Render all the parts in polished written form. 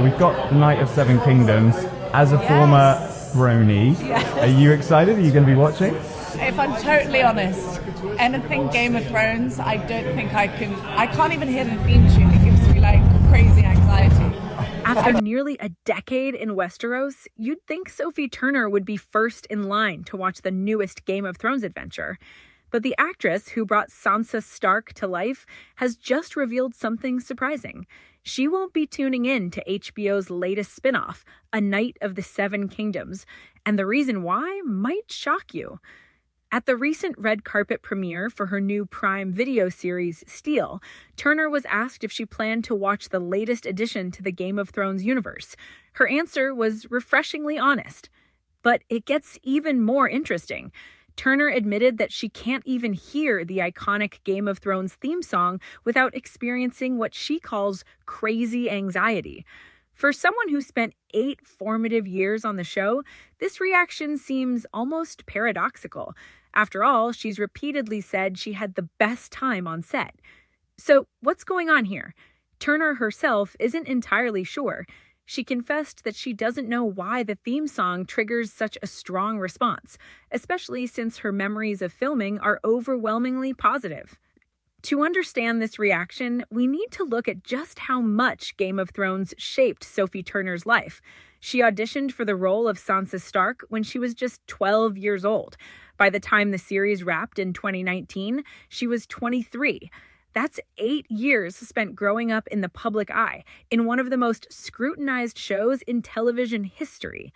We've got the Night of Seven Kingdoms. As a former Brony, are you excited? Are you going to be watching? If I'm totally honest, anything Game of Thrones, I don't think I can. I can't even hear the theme tune. It gives me like crazy anxiety. After nearly a decade in Westeros, you'd think Sophie Turner would be first in line to watch the newest Game of Thrones adventure. But the actress who brought Sansa Stark to life has just revealed something surprising. She won't be tuning in to HBO's latest spinoff, A Night of the Seven Kingdoms, and the reason why might shock you. At the recent red carpet premiere for her new Prime Video series, Steel, Turner was asked if she planned to watch the latest addition to the Game of Thrones universe. Her answer was refreshingly honest. But it gets even more interesting. Turner admitted that she can't even hear the iconic Game of Thrones theme song without experiencing what she calls crazy anxiety. For someone who spent 8 formative years on the show, this reaction seems almost paradoxical. After all, she's repeatedly said she had the best time on set. So what's going on here? Turner herself isn't entirely sure. She confessed that she doesn't know why the theme song triggers such a strong response, especially since her memories of filming are overwhelmingly positive. To understand this reaction, we need to look at just how much Game of Thrones shaped Sophie Turner's life. She auditioned for the role of Sansa Stark when she was just 12 years old. By the time the series wrapped in 2019, she was 23. That's 8 years spent growing up in the public eye, in one of the most scrutinized shows in television history.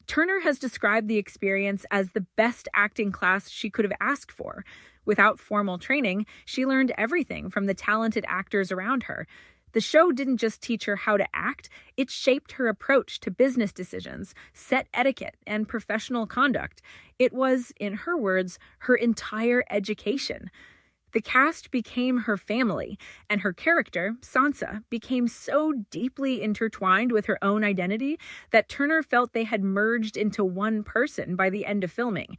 Turner has described the experience as the best acting class she could have asked for. Without formal training, she learned everything from the talented actors around her. The show didn't just teach her how to act, it shaped her approach to business decisions, set etiquette, and professional conduct. It was, in her words, her entire education. The cast became her family, and her character, Sansa, became so deeply intertwined with her own identity that Turner felt they had merged into one person by the end of filming.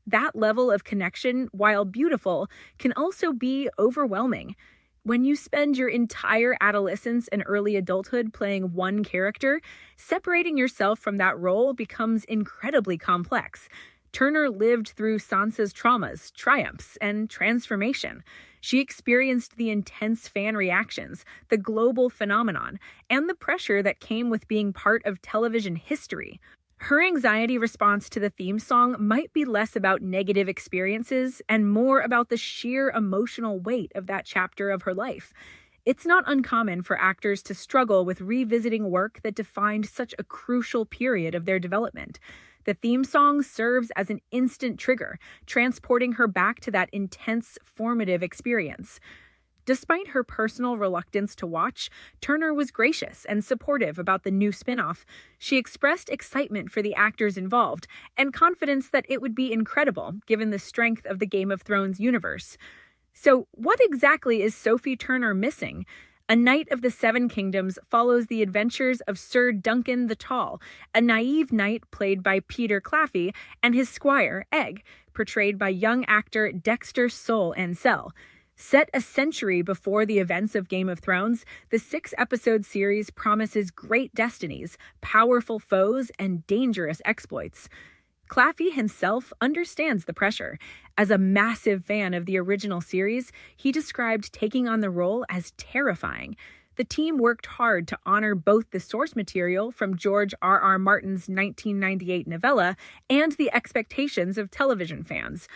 That level of connection, while beautiful, can also be overwhelming. When you spend your entire adolescence and early adulthood playing one character, separating yourself from that role becomes incredibly complex. Turner lived through Sansa's traumas, triumphs, and transformation. She experienced the intense fan reactions, the global phenomenon, and the pressure that came with being part of television history. Her anxiety response to the theme song might be less about negative experiences and more about the sheer emotional weight of that chapter of her life. It's not uncommon for actors to struggle with revisiting work that defined such a crucial period of their development. The theme song serves as an instant trigger, transporting her back to that intense, formative experience. Despite her personal reluctance to watch, Turner was gracious and supportive about the new spinoff. She expressed excitement for the actors involved and confidence that it would be incredible given the strength of the Game of Thrones universe. So, what exactly is Sophie Turner missing? A Night of the Seven Kingdoms follows the adventures of Sir Duncan the Tall, a naive knight played by Peter Claffey, and his squire, Egg, portrayed by young actor Dexter Sol Ansel. Set a century before the events of Game of Thrones, the 6-episode series promises great destinies, powerful foes, and dangerous exploits. Claffey himself understands the pressure. As a massive fan of the original series, he described taking on the role as terrifying. The team worked hard to honor both the source material from George R.R. Martin's 1998 novella and the expectations of television fans.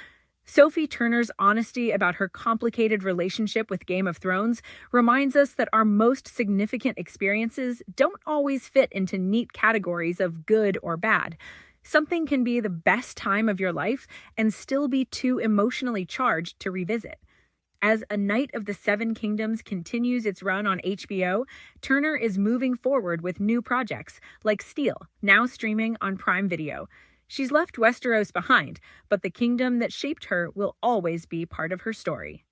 Sophie Turner's honesty about her complicated relationship with Game of Thrones reminds us that our most significant experiences don't always fit into neat categories of good or bad. Something can be the best time of your life and still be too emotionally charged to revisit. As A Night of the Seven Kingdoms continues its run on HBO, Turner is moving forward with new projects like Steel, now streaming on Prime Video. She's left Westeros behind, but the kingdom that shaped her will always be part of her story.